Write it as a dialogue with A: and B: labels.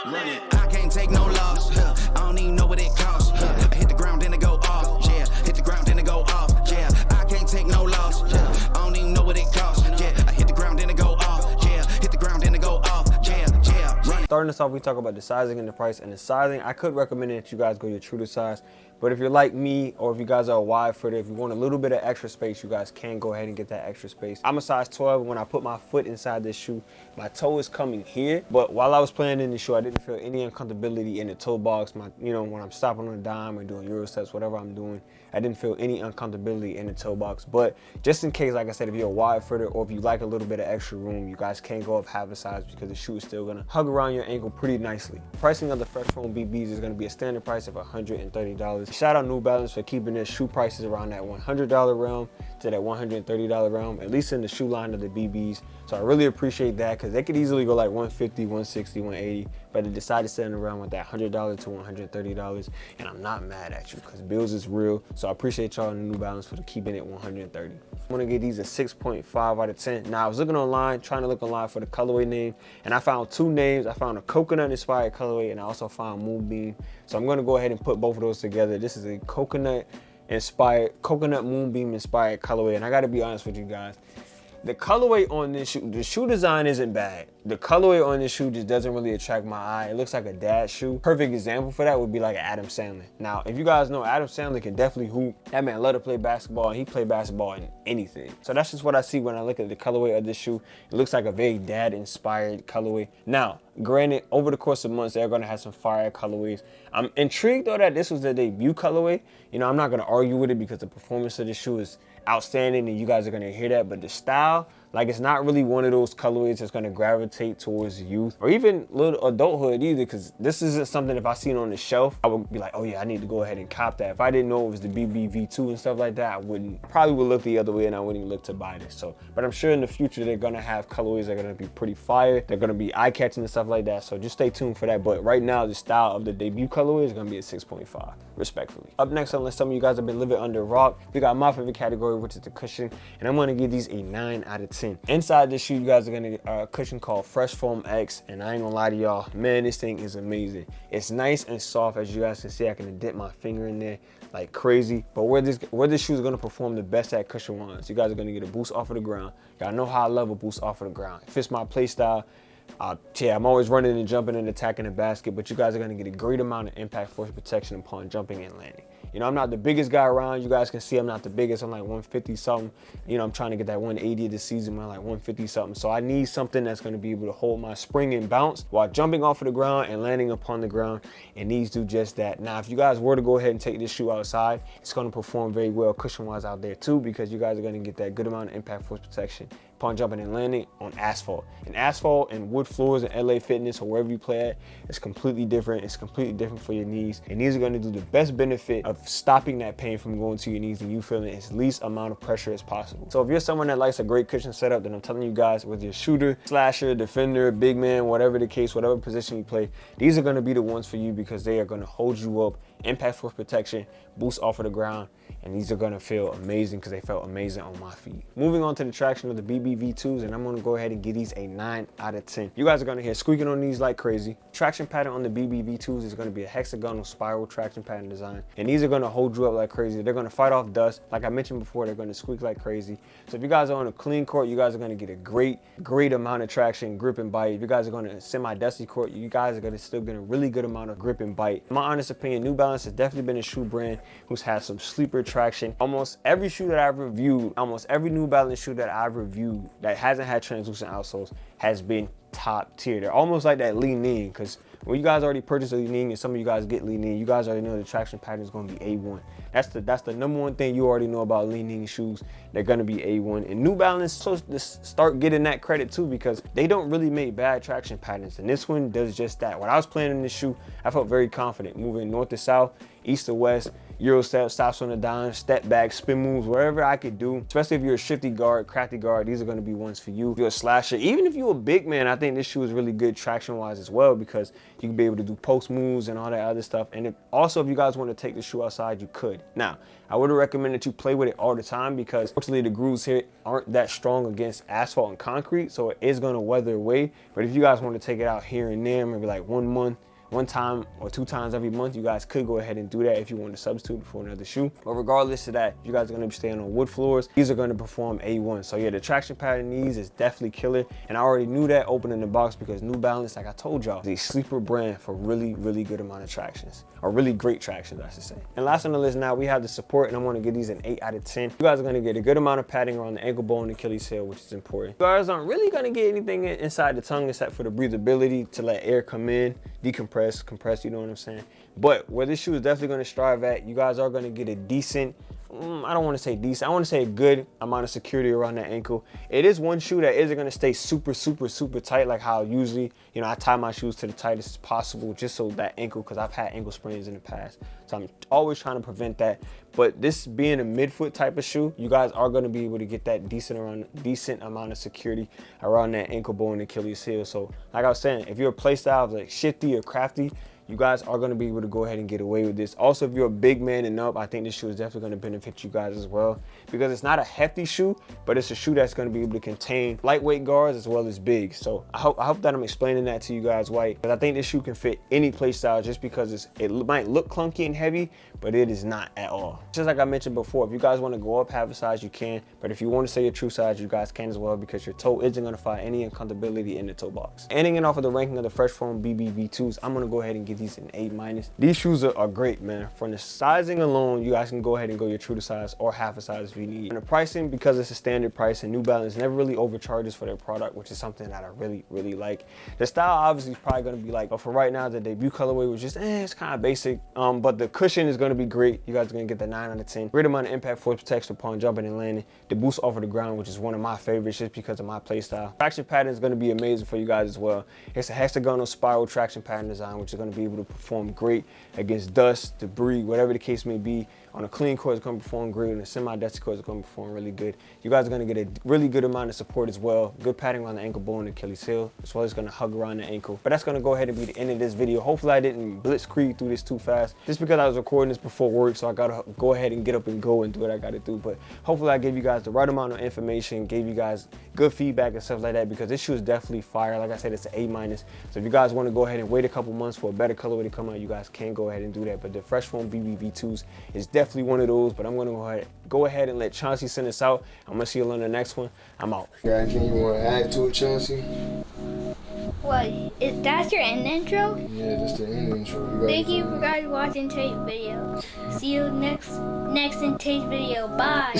A: Run it. I can't take no loss. I don't even know what it costs. I hit the ground, then it go off. Yeah, hit the ground, then it go off. Yeah, I can't take no loss. I don't even know what it costs. Yeah, I hit the ground, then it go off. Yeah, hit the ground, then it go off. Yeah, run it.
B: Starting us off, we talk about the sizing and the price. And the sizing, I could recommend that you guys go your true to size. But if you're like me, or if you guys are a wide footer, if you want a little bit of extra space, you guys can go ahead and get that extra space. I'm a size 12, and when I put my foot inside this shoe, my toe is coming here. But while I was playing in the shoe, I didn't feel any uncomfortability in the toe box. When I'm stopping on a dime or doing Euro steps, whatever I'm doing, I didn't feel any uncomfortability in the toe box. But just in case, like I said, if you're a wide footer or if you like a little bit of extra room, you guys can go up half a size because the shoe is still gonna hug around your ankle pretty nicely. Pricing of the Fresh Foam BBs is gonna be a standard price of $130. Shout out New Balance for keeping their shoe prices around that $100 realm to that $130 realm, at least in the shoe line of the BBs. So I really appreciate that because they could easily go like $150, $160, $180, but they decided to send around with that $100 to $130, and I'm not mad at you because bills is real. So I appreciate y'all in New Balance for keeping it $130. I'm gonna give these a 6.5 out of 10. Now I was looking online, trying to look online for the colorway name, and I found two names. I found a coconut inspired colorway, and I also found Moonbeam. So I'm gonna go ahead and put both of those together. This is a coconut Moonbeam inspired colorway, and I gotta be honest with you guys. The colorway on this shoe, the shoe design isn't bad. The colorway on this shoe just doesn't really attract my eye. It looks like a dad shoe. Perfect example for that would be like Adam Sandler. Now, if you guys know, Adam Sandler can definitely hoop. That man love to play basketball, and he play basketball in anything. So that's just what I see when I look at the colorway of this shoe. It looks like a very dad-inspired colorway. Now, granted, over the course of months, they're gonna have some fire colorways. I'm intrigued though that this was the debut colorway. You know, I'm not gonna argue with it because the performance of the shoe is outstanding and you guys are gonna hear that, but the style, like, it's not really one of those colorways that's gonna gravitate towards youth or even little adulthood either, because this isn't something, if I seen it on the shelf, I would be like, oh yeah, I need to go ahead and cop that. If I didn't know it was the BBV2 and stuff like that, I probably would look the other way and I wouldn't even look to buy this. So, but I'm sure in the future they're gonna have colorways that are gonna be pretty fire. They're gonna be eye-catching and stuff like that. So just stay tuned for that. But right now, the style of the debut colorway is gonna be a 6.5, respectfully. Up next, unless some of you guys have been living under a rock, we got my favorite category, which is the cushion, and I'm gonna give these a 9 out of 10. Inside this shoe, you guys are gonna get a cushion called Fresh Foam X, and I ain't gonna lie to y'all, man, this thing is amazing. It's nice and soft, as you guys can see. I can dip my finger in there like crazy. But where this shoe is gonna perform the best at cushion wise, you guys are gonna get a boost off of the ground. Y'all know how I love a boost off of the ground. It fits my play style. I'm always running and jumping and attacking the basket, but you guys are gonna get a great amount of impact force protection upon jumping and landing. You know, I'm not the biggest guy around. You guys can see I'm not the biggest. I'm like 150 something. You know, I'm trying to get that 180 this season. I'm like 150 something. So I need something that's going to be able to hold my spring and bounce while jumping off of the ground and landing upon the ground. And these do just that. Now, if you guys were to go ahead and take this shoe outside, it's going to perform very well cushion-wise out there too, because you guys are going to get that good amount of impact force protection upon jumping and landing on asphalt. And asphalt and wood floors and LA Fitness or wherever you play at, it's completely different. It's completely different for your knees. And these are going to do the best benefit of stopping that pain from going to your knees and you feeling as least amount of pressure as possible. So if you're someone that likes a great cushion setup, then I'm telling you guys, with your shooter, slasher, defender, big man, whatever the case, whatever position you play, these are going to be the ones for you because they are going to hold you up, impact force protection, boost off of the ground, and these are gonna feel amazing because they felt amazing on my feet. Moving on to the traction of the BBV2s, and I'm gonna go ahead and give these a 9 out of 10. You guys are gonna hear squeaking on these like crazy. Traction pattern on the BBV2s is gonna be a hexagonal spiral traction pattern design, and these are gonna hold you up like crazy. They're gonna fight off dust. Like I mentioned before, they're gonna squeak like crazy. So if you guys are on a clean court, you guys are gonna get a great amount of traction, grip and bite. If you guys are going to a semi-dusty court, you guys are gonna still get a really good amount of grip and bite. In my honest opinion, New Balance has definitely been a shoe brand who's had some sleeper traction. Almost every shoe that I've reviewed, almost every New Balance shoe that I've reviewed that hasn't had translucent outsoles has been top tier. They're almost like that Li-Ning, because when you guys already purchase a Li-Ning and some of you guys get Li-Ning, you guys already know the traction pattern is going to be A1. That's the number one thing you already know about Li-Ning shoes. They're going to be A1. And New Balance so start getting that credit too, because they don't really make bad traction patterns, and this one does just that. When I was playing in this shoe, I felt very confident moving north to south, east to west. Euro step, stops on the dime, step back, spin moves, wherever I could do. Especially if you're a shifty guard, crafty guard, these are gonna be ones for you. If you're a slasher, even if you're a big man, I think this shoe is really good traction-wise as well, because you can be able to do post moves and all that other stuff. And also, if you guys want to take the shoe outside, you could. Now, I would recommend that you play with it all the time, because fortunately the grooves here aren't that strong against asphalt and concrete, so it is gonna weather away. But if you guys want to take it out here and there, maybe like 1 month, 1 time or 2 times every month, you guys could go ahead and do that if you want to substitute for another shoe. But regardless of that, you guys are going to be staying on wood floors. These are going to perform A1. So yeah, the traction pattern in these is definitely killer. And I already knew that opening the box, because New Balance, like I told y'all, is a sleeper brand for really, really good amount of tractions, or really great tractions, I should say. And last on the list now, we have the support, and I want to give these an 8 out of 10. You guys are going to get a good amount of padding around the ankle bone and Achilles heel, which is important. You guys aren't really going to get anything inside the tongue except for the breathability to let air come in, decompress, compress, you know what I'm saying? But where this shoe is definitely going to strive at, you guys are going to get a decent, I don't want to say decent, I want to say a good amount of security around that ankle. It is one shoe that isn't going to stay super tight, like how usually, you know, I tie my shoes to the tightest as possible, just so that ankle, because I've had ankle sprains in the past, so I'm always trying to prevent that. But this being a midfoot type of shoe, you guys are going to be able to get that decent amount of security around that ankle bone and Achilles heel. So like I was saying, if you're a play style like shifty or crafty, you guys are going to be able to go ahead and get away with this. Also, if you're a big man and up, I think this shoe is definitely going to benefit you guys as well, because it's not a hefty shoe, but it's a shoe that's going to be able to contain lightweight guards as well as big. So I hope that I'm explaining that to you guys right, because I think this shoe can fit any play style, just because it might look clunky and heavy, but it is not at all. Just like I mentioned before, if you guys want to go up half a size, you can, but if you want to say your true size, you guys can as well, because your toe isn't going to find any uncomfortability in the toe box. Ending it off of the ranking of the Fresh Foam BB V2s, I'm going to go ahead and give these an A-. These shoes are great, man. From the sizing alone, you guys can go ahead and go your true to size or half a size if you need. And the pricing, because it's a standard price, and New Balance never really overcharges for their product, which is something that I really like. The style obviously is probably going to be like, but for right now, the debut colorway was just, it's kind of basic. But the cushion is going to be great. You guys are going to get the 9 out of 10. Great amount of impact force protection upon jumping and landing. The boost off of the ground, which is one of my favorites just because of my play style. Traction pattern is going to be amazing for you guys as well. It's a hexagonal spiral traction pattern design, which is going to be able to perform great against dust, debris, whatever the case may be. On a clean court, it's going to perform great. On a semi-dusty court, it's going to perform really good. You guys are going to get a really good amount of support as well. Good padding around the ankle bone and Achilles heel, as well as going to hug around the ankle. But that's going to go ahead and be the end of this video. Hopefully I didn't blitzkrieg through this too fast, just because I was recording this before work, so I got to go ahead and get up and go and do what I got to do. But hopefully I gave you guys the right amount of information, gave you guys good feedback and stuff like that, because this shoe is definitely fire. Like I said, it's an A-. So if you guys want to go ahead and wait a couple months for a better colorway to come out, you guys can go ahead and do that. But the Fresh Foam BB V2s is definitely one of those. But I'm going to go ahead and let Chauncey send us out. I'm going to see you on the next one. I'm out.
C: Got anything you want to add to it, Chauncey?
D: What? That's your end intro?
C: Yeah, just the end intro.
D: Thank you for guys watching today's video. See you next in today's video. Bye.